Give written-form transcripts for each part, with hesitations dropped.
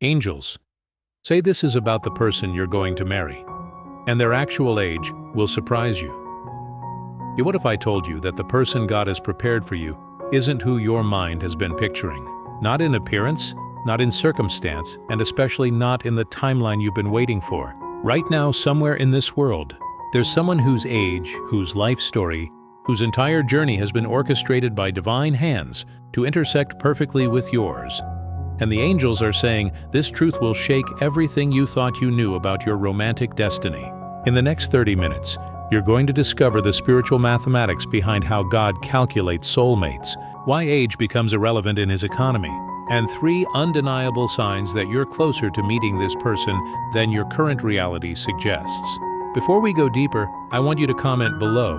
Angels. Say this is about the person you're going to marry, and their actual age will surprise you. What if I told you that the person God has prepared for you isn't who your mind has been picturing? Not in appearance, not in circumstance, and especially not in the timeline you've been waiting for. Right now, somewhere in this world, there's someone whose age, whose life story, whose entire journey has been orchestrated by divine hands to intersect perfectly with yours. And the angels are saying this truth will shake everything you thought you knew about your romantic destiny. In the next 30 minutes, you're going to discover the spiritual mathematics behind how God calculates soulmates, why age becomes irrelevant in his economy, and 3 undeniable signs that you're closer to meeting this person than your current reality suggests. Before we go deeper, I want you to comment below,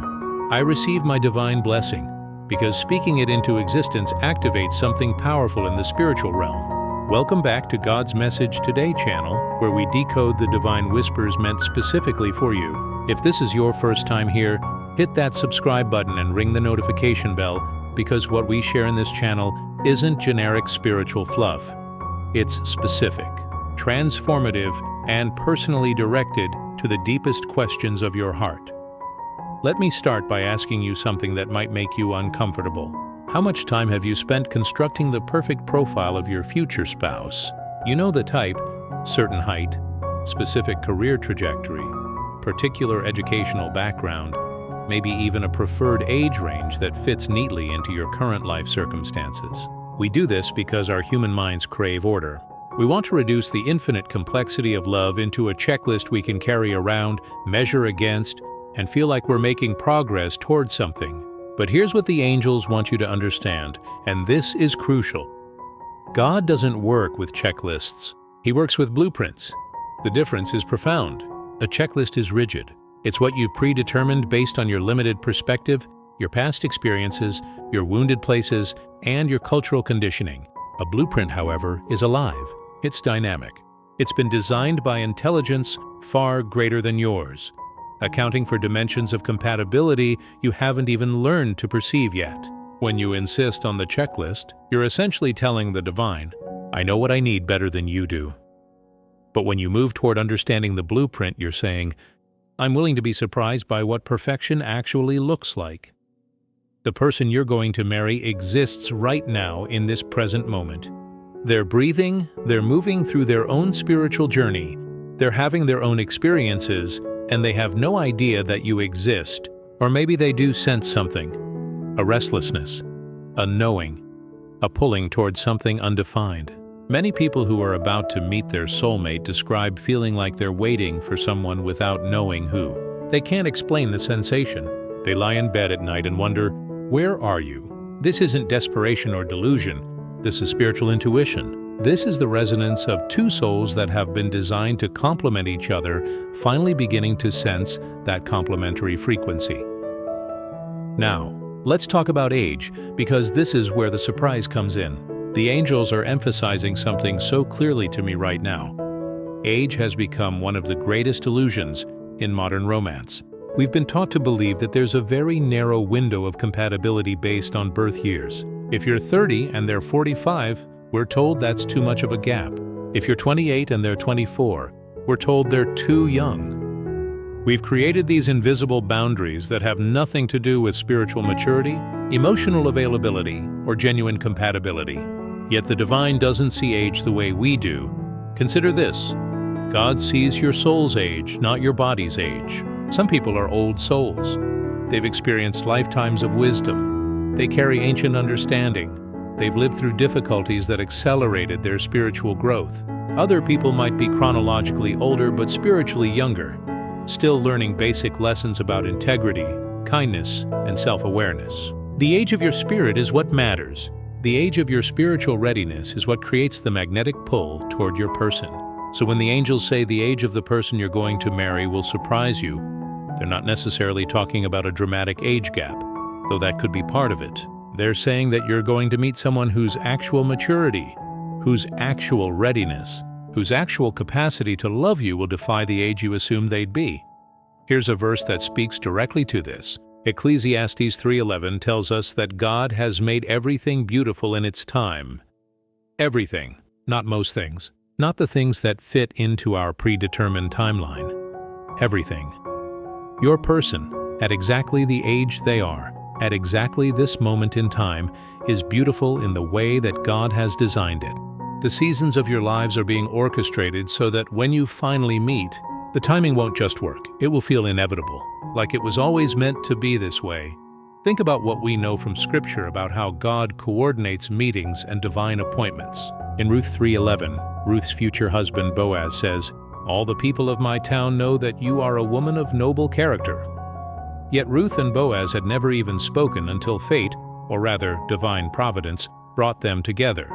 "I receive my divine blessing," because speaking it into existence activates something powerful in the spiritual realm. Welcome back to God's Message Today channel, where we decode the divine whispers meant specifically for you. If this is your first time here, hit that subscribe button and ring the notification bell, because what we share in this channel isn't generic spiritual fluff. It's specific, transformative, and personally directed to the deepest questions of your heart. Let me start by asking you something that might make you uncomfortable. How much time have you spent constructing the perfect profile of your future spouse? You know the type: certain height, specific career trajectory, particular educational background, maybe even a preferred age range that fits neatly into your current life circumstances. We do this because our human minds crave order. We want to reduce the infinite complexity of love into a checklist we can carry around, measure against, and feel like we're making progress towards something. But here's what the angels want you to understand, and this is crucial. God doesn't work with checklists. He works with blueprints. The difference is profound. A checklist is rigid. It's what you've predetermined based on your limited perspective, your past experiences, your wounded places, and your cultural conditioning. A blueprint, however, is alive. It's dynamic. It's been designed by intelligence far greater than yours, accounting for dimensions of compatibility you haven't even learned to perceive yet. When you insist on the checklist, you're essentially telling the divine, "I know what I need better than you do." But when you move toward understanding the blueprint, you're saying, "I'm willing to be surprised by what perfection actually looks like." The person you're going to marry exists right now in this present moment. They're breathing, they're moving through their own spiritual journey, they're having their own experiences, and they have no idea that you exist. Or maybe they do sense something: a restlessness, a knowing, a pulling towards something undefined. Many people who are about to meet their soulmate describe feeling like they're waiting for someone without knowing who. They can't explain the sensation. They lie in bed at night and wonder, "Where are you?" This isn't desperation or delusion. This is spiritual intuition. This is the resonance of 2 souls that have been designed to complement each other, finally beginning to sense that complementary frequency. Now, let's talk about age, because this is where the surprise comes in. The angels are emphasizing something so clearly to me right now. Age has become one of the greatest illusions in modern romance. We've been taught to believe that there's a very narrow window of compatibility based on birth years. If you're 30 and they're 45, we're told that's too much of a gap. If you're 28 and they're 24, we're told they're too young. We've created these invisible boundaries that have nothing to do with spiritual maturity, emotional availability, or genuine compatibility. Yet the divine doesn't see age the way we do. Consider this: God sees your soul's age, not your body's age. Some people are old souls. They've experienced lifetimes of wisdom. They carry ancient understanding. They've lived through difficulties that accelerated their spiritual growth. Other people might be chronologically older but spiritually younger, still learning basic lessons about integrity, kindness, and self-awareness. The age of your spirit is what matters. The age of your spiritual readiness is what creates the magnetic pull toward your person. So when the angels say the age of the person you're going to marry will surprise you, they're not necessarily talking about a dramatic age gap, though that could be part of it. They're saying that you're going to meet someone whose actual maturity, whose actual readiness, whose actual capacity to love you will defy the age you assume they'd be. Here's a verse that speaks directly to this. Ecclesiastes 3:11 tells us that God has made everything beautiful in its time. Everything, not most things. not the things that fit into our predetermined timeline. Everything. Your person, at exactly the age they are, at exactly this moment in time, is beautiful in the way that God has designed it. The seasons of your lives are being orchestrated so that when you finally meet, the timing won't just work. It will feel inevitable, like it was always meant to be this way. Think about what we know from Scripture about how God coordinates meetings and divine appointments. In Ruth 3:11, Ruth's future husband Boaz says, "All the people of my town know that you are a woman of noble character." Yet Ruth and Boaz had never even spoken until fate, or rather divine providence, brought them together.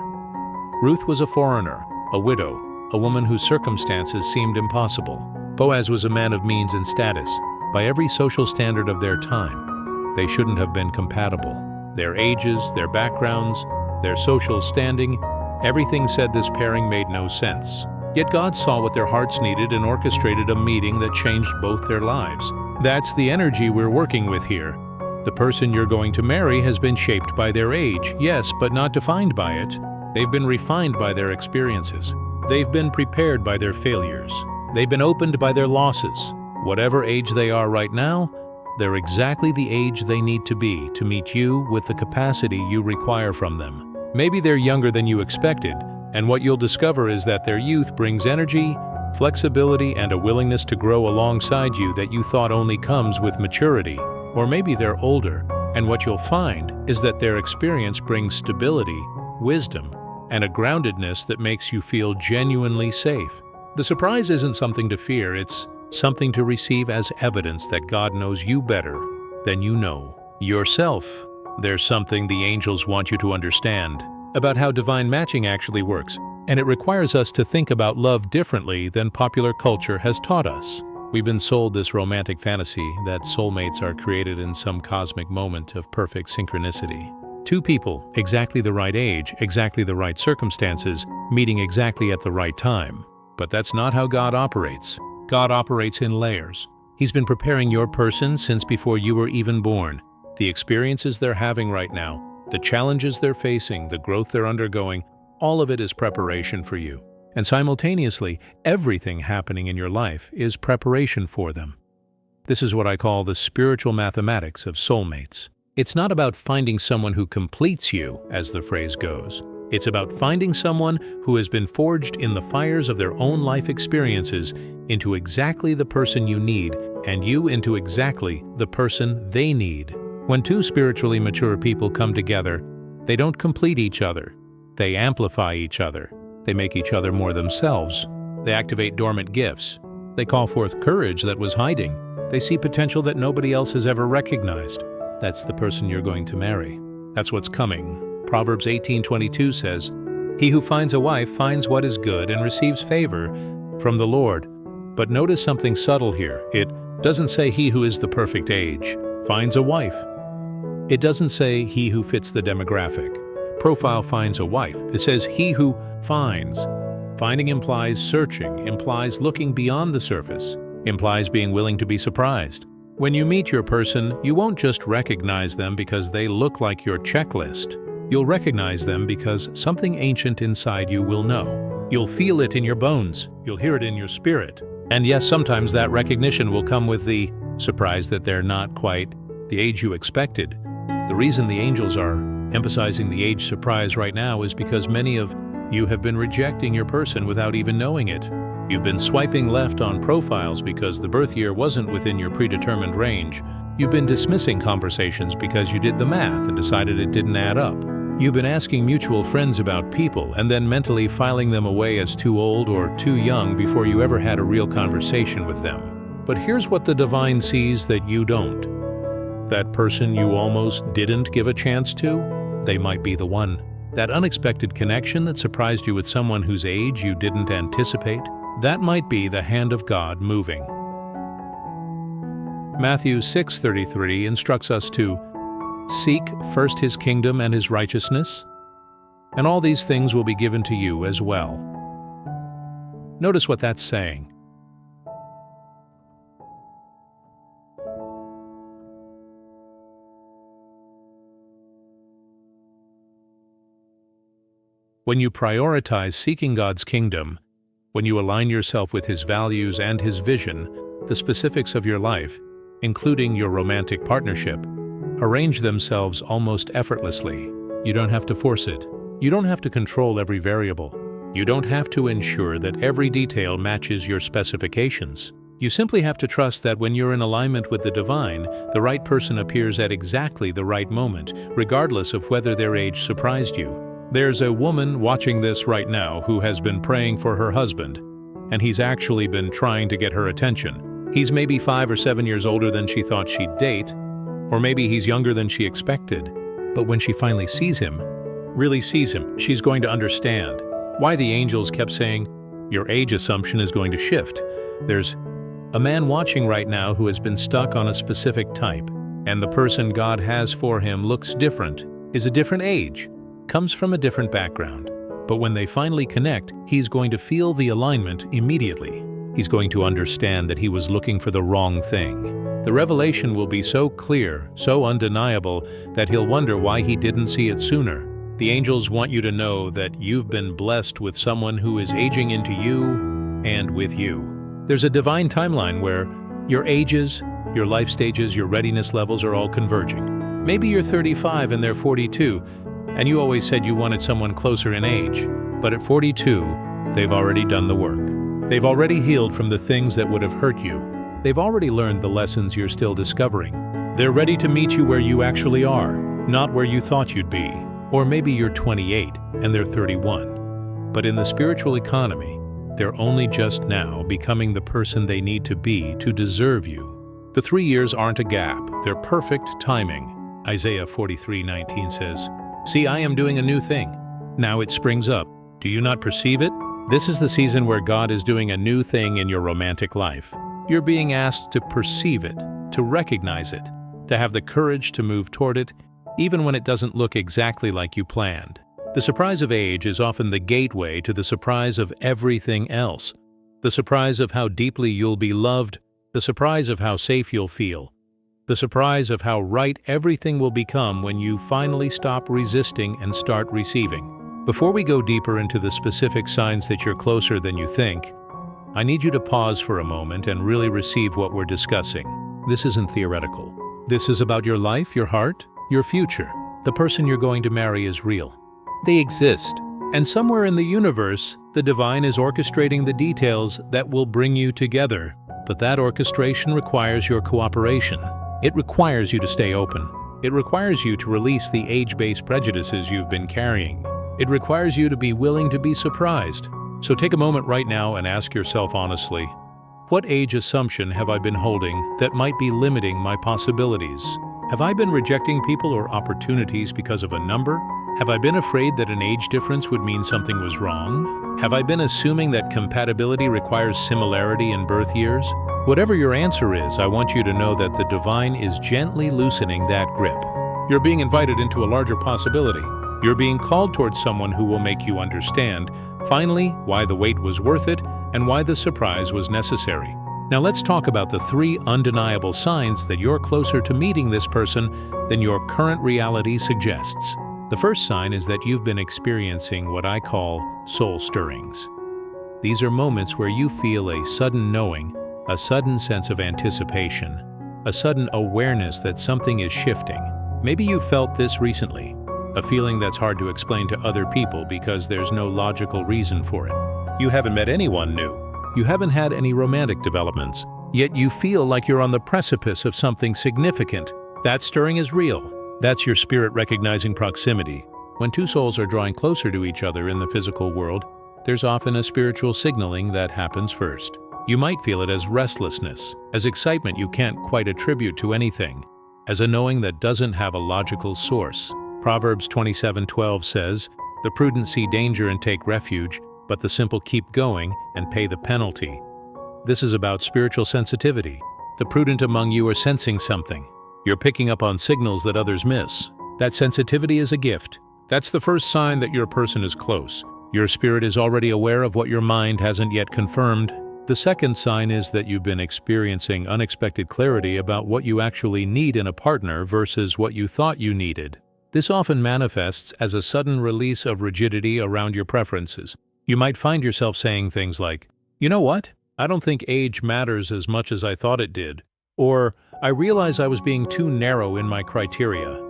Ruth was a foreigner, a widow, a woman whose circumstances seemed impossible. Boaz was a man of means and status. By every social standard of their time, they shouldn't have been compatible. Their ages, their backgrounds, their social standing, everything said this pairing made no sense. Yet God saw what their hearts needed and orchestrated a meeting that changed both their lives. That's the energy we're working with here. The person you're going to marry has been shaped by their age, yes, but not defined by it. They've been refined by their experiences. They've been prepared by their failures. They've been opened by their losses. Whatever age they are right now, they're exactly the age they need to be to meet you with the capacity you require from them. Maybe they're younger than you expected, and what you'll discover is that their youth brings energy, flexibility, and a willingness to grow alongside you that you thought only comes with maturity. Or maybe they're older, and what you'll find is that their experience brings stability, wisdom, and a groundedness that makes you feel genuinely safe. The surprise isn't something to fear, it's something to receive as evidence that God knows you better than you know yourself. There's something the angels want you to understand about how divine matching actually works, and it requires us to think about love differently than popular culture has taught us. We've been sold this romantic fantasy that soulmates are created in some cosmic moment of perfect synchronicity. Two people, exactly the right age, exactly the right circumstances, meeting exactly at the right time. But that's not how God operates. God operates in layers. He's been preparing your person since before you were even born. The experiences they're having right now, the challenges they're facing, the growth they're undergoing, all of it is preparation for you. And simultaneously, everything happening in your life is preparation for them. This is what I call the spiritual mathematics of soulmates. It's not about finding someone who completes you, as the phrase goes. It's about finding someone who has been forged in the fires of their own life experiences into exactly the person you need, and you into exactly the person they need. When two spiritually mature people come together, they don't complete each other. They amplify each other. They make each other more themselves. They activate dormant gifts. They call forth courage that was hiding. They see potential that nobody else has ever recognized. That's the person you're going to marry. That's what's coming. Proverbs 18:22 says, "He who finds a wife finds what is good and receives favor from the Lord." But notice something subtle here. It doesn't say he who is the perfect age finds a wife. It doesn't say he who fits the demographic profile finds a wife. It says he who finds. Finding implies searching, implies looking beyond the surface, implies being willing to be surprised. When you meet your person, you won't just recognize them because they look like your checklist. You'll recognize them because something ancient inside you will know. You'll feel it in your bones. You'll hear it in your spirit. And yes, sometimes that recognition will come with the surprise that they're not quite the age you expected. The reason the angels are emphasizing the age surprise right now is because many of you have been rejecting your person without even knowing it. You've been swiping left on profiles because the birth year wasn't within your predetermined range. You've been dismissing conversations because you did the math and decided it didn't add up. You've been asking mutual friends about people and then mentally filing them away as too old or too young before you ever had a real conversation with them. But here's what the divine sees that you don't. That person you almost didn't give a chance to, they might be the one. That unexpected connection that surprised you with someone whose age you didn't anticipate, that might be the hand of God moving. Matthew 6:33 instructs us to seek first His kingdom and His righteousness, and all these things will be given to you as well. Notice what that's saying. When you prioritize seeking God's kingdom, When you align yourself with his values and his vision, the specifics of your life, including your romantic partnership, arrange themselves almost effortlessly. You don't have to force it. You don't have to control every variable. You don't have to ensure that every detail matches your specifications. You simply have to trust that when you're in alignment with the divine, the right person appears at exactly the right moment, regardless of whether their age surprised you. There's a woman watching this right now who has been praying for her husband, and he's actually been trying to get her attention. He's maybe 5 or 7 years older than she thought she'd date, or maybe he's younger than she expected. But when she finally sees him, really sees him, she's going to understand why the angels kept saying, your age assumption is going to shift. There's a man watching right now who has been stuck on a specific type, and the person God has for him looks different, is a different age, comes from a different background. But when they finally connect, he's going to feel the alignment immediately. He's going to understand that he was looking for the wrong thing. The revelation will be so clear, so undeniable, that he'll wonder why he didn't see it sooner. The angels want you to know that you've been blessed with someone who is aging into you and with you. There's a divine timeline where your ages, your life stages, your readiness levels are all converging. Maybe you're 35 and they're 42, and you always said you wanted someone closer in age. But at 42, they've already done the work. They've already healed from the things that would have hurt you. They've already learned the lessons you're still discovering. They're ready to meet you where you actually are, not where you thought you'd be. Or maybe you're 28 and they're 31. But in the spiritual economy, they're only just now becoming the person they need to be to deserve you. The 3 years aren't a gap, they're perfect timing. Isaiah 43:19 says, "See, I am doing a new thing. Now it springs up. Do you not perceive it?" This is the season where God is doing a new thing in your romantic life. You're being asked to perceive it, to recognize it, to have the courage to move toward it, even when it doesn't look exactly like you planned. The surprise of age is often the gateway to the surprise of everything else. The surprise of how deeply you'll be loved, the surprise of how safe you'll feel, the surprise of how right everything will become when you finally stop resisting and start receiving. Before we go deeper into the specific signs that you're closer than you think, I need you to pause for a moment and really receive what we're discussing. This isn't theoretical. This is about your life, your heart, your future. The person you're going to marry is real. They exist, and somewhere in the universe, the divine is orchestrating the details that will bring you together. But that orchestration requires your cooperation. It requires you to stay open. It requires you to release the age-based prejudices you've been carrying. It requires you to be willing to be surprised. So take a moment right now and ask yourself honestly, what age assumption have I been holding that might be limiting my possibilities? Have I been rejecting people or opportunities because of a number? Have I been afraid that an age difference would mean something was wrong? Have I been assuming that compatibility requires similarity in birth years? Whatever your answer is, I want you to know that the divine is gently loosening that grip. You're being invited into a larger possibility. You're being called towards someone who will make you understand, finally, why the wait was worth it and why the surprise was necessary. Now let's talk about the 3 undeniable signs that you're closer to meeting this person than your current reality suggests. The first sign is that you've been experiencing what I call soul stirrings. These are moments where you feel a sudden knowing, a sudden sense of anticipation, a sudden awareness that something is shifting. Maybe you felt this recently, a feeling that's hard to explain to other people because there's no logical reason for it. You haven't met anyone new. You haven't had any romantic developments, yet you feel like you're on the precipice of something significant. That stirring is real. That's your spirit recognizing proximity. When 2 souls are drawing closer to each other in the physical world, there's often a spiritual signaling that happens first. You might feel it as restlessness, as excitement you can't quite attribute to anything, as a knowing that doesn't have a logical source. Proverbs 27:12 says, "The prudent see danger and take refuge, but the simple keep going and pay the penalty." This is about spiritual sensitivity. The prudent among you are sensing something. You're picking up on signals that others miss. That sensitivity is a gift. That's the first sign that your person is close. Your spirit is already aware of what your mind hasn't yet confirmed. The second sign is that you've been experiencing unexpected clarity about what you actually need in a partner versus what you thought you needed. This often manifests as a sudden release of rigidity around your preferences. You might find yourself saying things like, "You know what? I don't think age matters as much as I thought it did." Or, "I realize I was being too narrow in my criteria."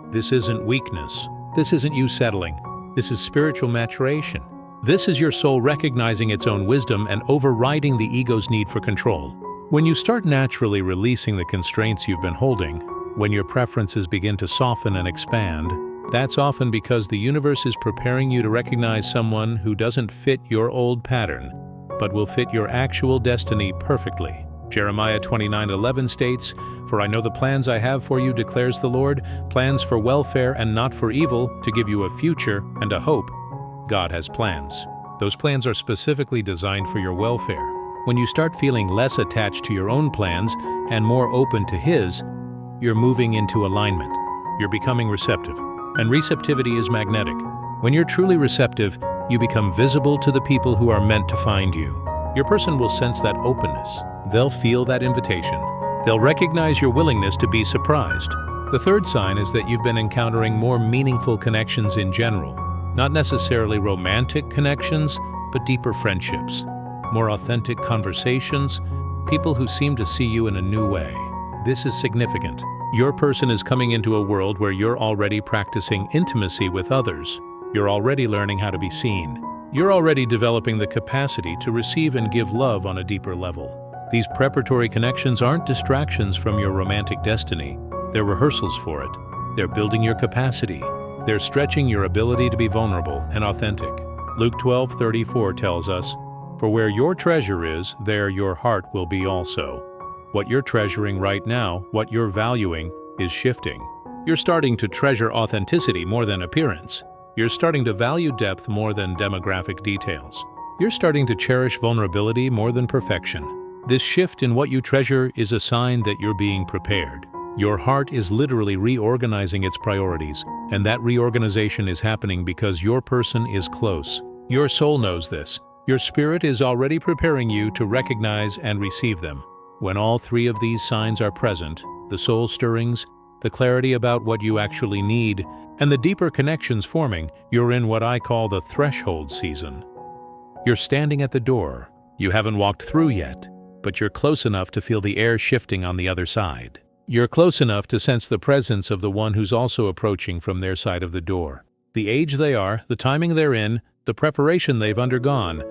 This isn't weakness. This isn't you settling. This is spiritual maturation. This is your soul recognizing its own wisdom and overriding the ego's need for control. When you start naturally releasing the constraints you've been holding, when your preferences begin to soften and expand, that's often because the universe is preparing you to recognize someone who doesn't fit your old pattern, but will fit your actual destiny perfectly. Jeremiah 29:11 states, "For I know the plans I have for you, declares the Lord, plans for welfare and not for evil, to give you a future and a hope." God has plans. Those plans are specifically designed for your welfare. When you start feeling less attached to your own plans and more open to His, you're moving into alignment. You're becoming receptive. And receptivity is magnetic. When you're truly receptive, you become visible to the people who are meant to find you. Your person will sense that openness. They'll feel that invitation. They'll recognize your willingness to be surprised. The third sign is that you've been encountering more meaningful connections in general. Not necessarily romantic connections, but deeper friendships. More authentic conversations, people who seem to see you in a new way. This is significant. Your person is coming into a world where you're already practicing intimacy with others. You're already learning how to be seen. You're already developing the capacity to receive and give love on a deeper level. These preparatory connections aren't distractions from your romantic destiny. They're rehearsals for it. They're building your capacity. They're stretching your ability to be vulnerable and authentic. Luke 12:34 tells us, "For where your treasure is, there your heart will be also." What you're treasuring right now, what you're valuing, is shifting. You're starting to treasure authenticity more than appearance. You're starting to value depth more than demographic details. You're starting to cherish vulnerability more than perfection. This shift in what you treasure is a sign that you're being prepared. Your heart is literally reorganizing its priorities, and that reorganization is happening because your person is close. Your soul knows this. Your spirit is already preparing you to recognize and receive them. When all three of these signs are present, the soul stirrings, the clarity about what you actually need, and the deeper connections forming, you're in what I call the threshold season. You're standing at the door. You haven't walked through yet, but you're close enough to feel the air shifting on the other side. You're close enough to sense the presence of the one who's also approaching from their side of the door. The age they are, the timing they're in, the preparation they've undergone,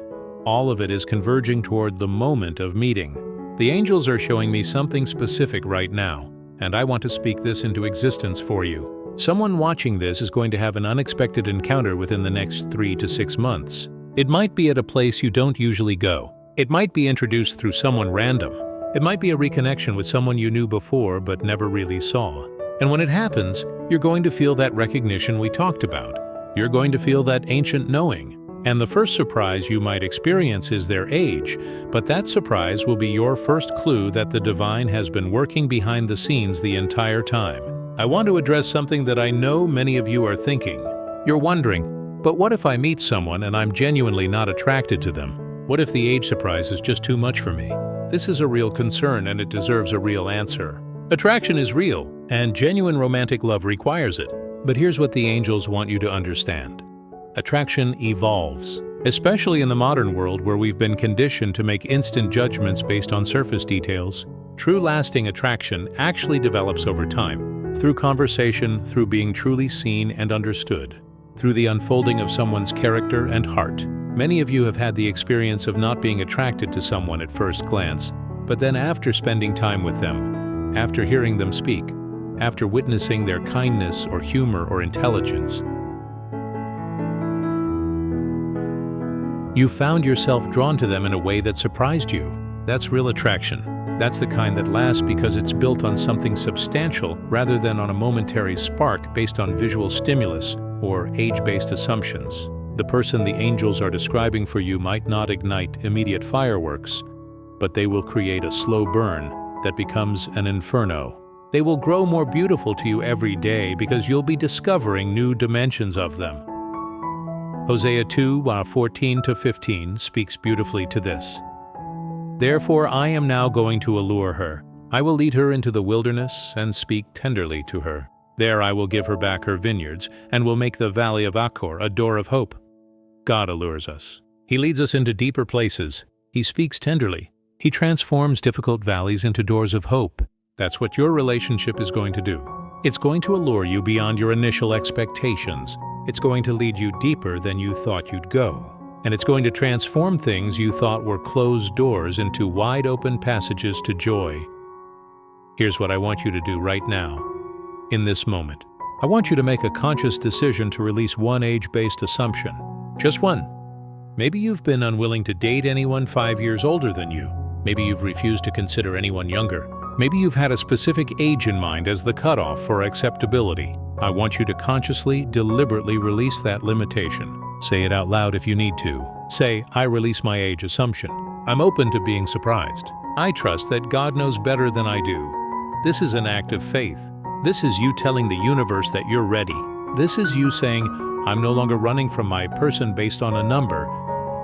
all of it is converging toward the moment of meeting. The angels are showing me something specific right now, and I want to speak this into existence for you. Someone watching this is going to have an unexpected encounter within the next 3 to 6 months. It might be at a place you don't usually go. It might be introduced through someone random. It might be a reconnection with someone you knew before but never really saw. And when it happens, you're going to feel that recognition we talked about. You're going to feel that ancient knowing. And the first surprise you might experience is their age, but that surprise will be your first clue that the divine has been working behind the scenes the entire time. I want to address something that I know many of you are thinking. You're wondering, but what if I meet someone and I'm genuinely not attracted to them? What if the age surprise is just too much for me? This is a real concern and it deserves a real answer. Attraction is real, and genuine romantic love requires it. But here's what the angels want you to understand. Attraction evolves, especially in the modern world where we've been conditioned to make instant judgments based on surface details. True lasting attraction actually develops over time, through conversation, through being truly seen and understood, through the unfolding of someone's character and heart. Many of you have had the experience of not being attracted to someone at first glance, but then after spending time with them, after hearing them speak, after witnessing their kindness or humor or intelligence, you found yourself drawn to them in a way that surprised you. That's real attraction. That's the kind that lasts because it's built on something substantial rather than on a momentary spark based on visual stimulus or age-based assumptions. The person the angels are describing for you might not ignite immediate fireworks, but they will create a slow burn that becomes an inferno. They will grow more beautiful to you every day because you'll be discovering new dimensions of them. Hosea 2:14-15 speaks beautifully to this. "Therefore I am now going to allure her. I will lead her into the wilderness and speak tenderly to her. There I will give her back her vineyards and will make the valley of Achor a door of hope. God allures us. He leads us into deeper places. He speaks tenderly. He transforms difficult valleys into doors of hope. That's what your relationship is going to do. It's going to allure you beyond your initial expectations. It's going to lead you deeper than you thought you'd go. And it's going to transform things you thought were closed doors into wide-open passages to joy. Here's what I want you to do right now. In this moment, I want you to make a conscious decision to release one age-based assumption. Just one. Maybe you've been unwilling to date anyone 5 years older than you. Maybe you've refused to consider anyone younger. Maybe you've had a specific age in mind as the cutoff for acceptability. I want you to consciously, deliberately release that limitation. Say it out loud if you need to. Say, I release my age assumption. I'm open to being surprised. I trust that God knows better than I do. This is an act of faith. This is you telling the universe that you're ready. This is you saying, I'm no longer running from my person based on a number.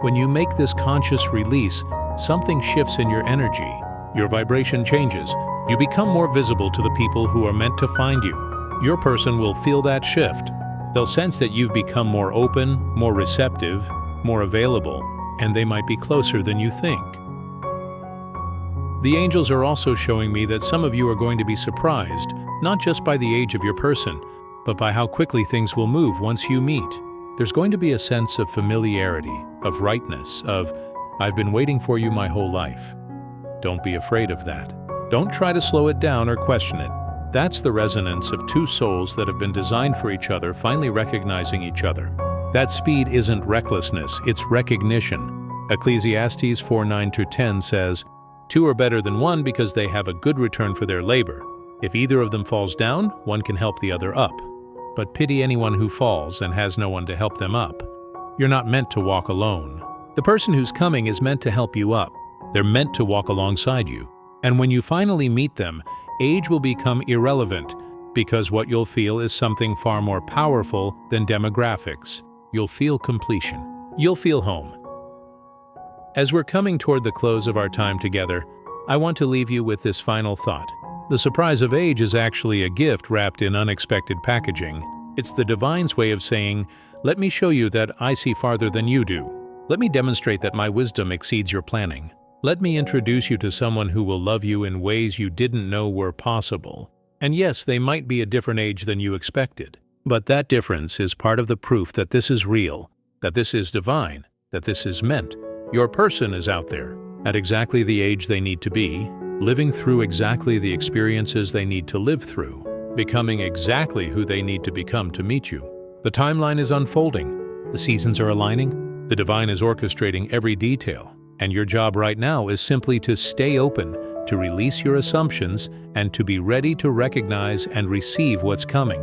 When you make this conscious release, something shifts in your energy. Your vibration changes. You become more visible to the people who are meant to find you. Your person will feel that shift. They'll sense that you've become more open, more receptive, more available, and they might be closer than you think. The angels are also showing me that some of you are going to be surprised, not just by the age of your person, but by how quickly things will move once you meet. There's going to be a sense of familiarity, of rightness, of, I've been waiting for you my whole life. Don't be afraid of that. Don't try to slow it down or question it. That's the resonance of two souls that have been designed for each other finally recognizing each other. That speed isn't recklessness, it's recognition. Ecclesiastes 4:9-10 says, "Two are better than one because they have a good return for their labor. If either of them falls down, one can help the other up. But pity anyone who falls and has no one to help them up. You're not meant to walk alone. The person who's coming is meant to help you up. They're meant to walk alongside you. And when you finally meet them, age will become irrelevant because what you'll feel is something far more powerful than demographics. You'll feel completion. You'll feel home." As we're coming toward the close of our time together, I want to leave you with this final thought. The surprise of age is actually a gift wrapped in unexpected packaging. It's the divine's way of saying, let me show you that I see farther than you do. Let me demonstrate that my wisdom exceeds your planning. Let me introduce you to someone who will love you in ways you didn't know were possible. And yes, they might be a different age than you expected. But that difference is part of the proof that this is real, that this is divine, that this is meant. Your person is out there, at exactly the age they need to be, living through exactly the experiences they need to live through, becoming exactly who they need to become to meet you. The timeline is unfolding. The seasons are aligning. The divine is orchestrating every detail. And your job right now is simply to stay open, to release your assumptions, and to be ready to recognize and receive what's coming.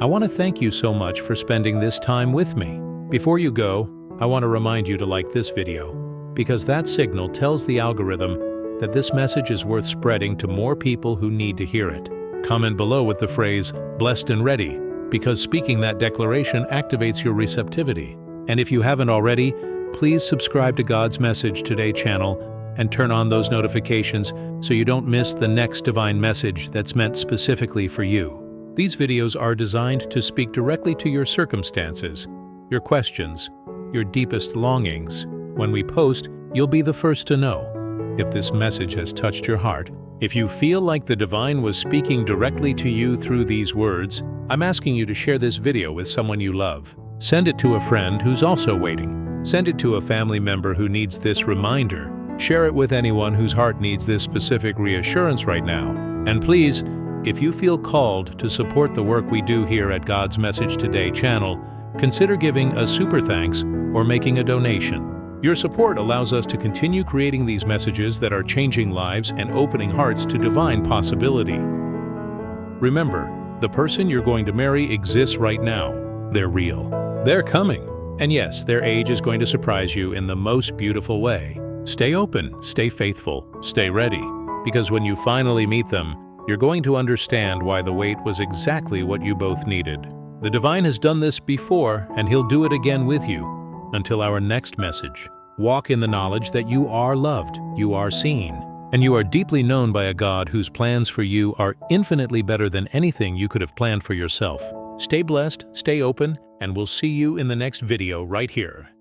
I want to thank you so much for spending this time with me. Before you go, I want to remind you to like this video, because that signal tells the algorithm that this message is worth spreading to more people who need to hear it. Comment below with the phrase, "blessed and ready," because speaking that declaration activates your receptivity. And if you haven't already, please subscribe to God's Message Today channel and turn on those notifications so you don't miss the next divine message that's meant specifically for you. These videos are designed to speak directly to your circumstances, your questions, your deepest longings. When we post, you'll be the first to know. If this message has touched your heart, if you feel like the divine was speaking directly to you through these words, I'm asking you to share this video with someone you love. Send it to a friend who's also waiting. Send it to a family member who needs this reminder. Share it with anyone whose heart needs this specific reassurance right now. And please, if you feel called to support the work we do here at God's Message Today channel, consider giving a super thanks or making a donation. Your support allows us to continue creating these messages that are changing lives and opening hearts to divine possibility. Remember, the person you're going to marry exists right now. They're real. They're coming. And yes, their age is going to surprise you in the most beautiful way. Stay open, stay faithful, stay ready, because when you finally meet them, you're going to understand why the wait was exactly what you both needed. The divine has done this before, and he'll do it again with you. Until our next message, walk in the knowledge that you are loved, you are seen, and you are deeply known by a God whose plans for you are infinitely better than anything you could have planned for yourself. Stay blessed, stay open, and we'll see you in the next video right here.